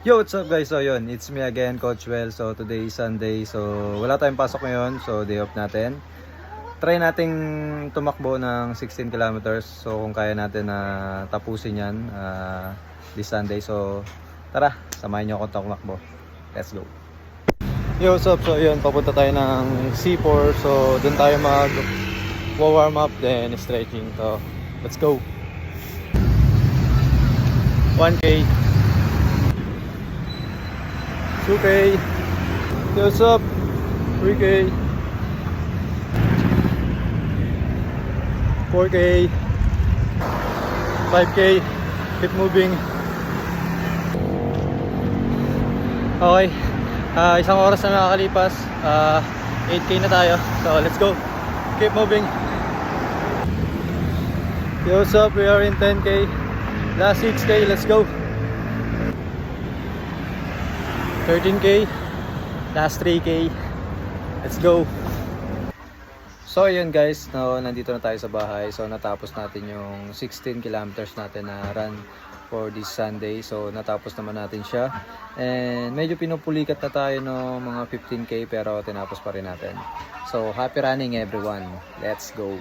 Yo, what's up guys? So yun, it's me again, Coach Well. So today is Sunday, so wala tayong pasok ngayon, so day off natin. Try nating tumakbo ng 16 kilometers. So kung kaya natin na tapusin yan this Sunday. So tara, samahin nyo ako tumakbo. Let's go. Yo, what's up? So yun, papunta tayo ng C4. So dun tayo warm up, then stretching. So let's go. 1K, 2K, what's up? 3K, 4K, 5K, keep moving. Okay, isang oras na nakakalipas, 8K na tayo, so let's go, keep moving. Yo, what's up? We are in 10K, last 6K, let's go. 13K, last 3K, let's go. So ayun guys, nandito na tayo sa bahay. So natapos natin yung 16 kilometers natin na run for this Sunday. So natapos naman natin siya. And medyo pinupulikat na tayo ng mga 15K pero tinapos pa rin natin. So happy running everyone. Let's go.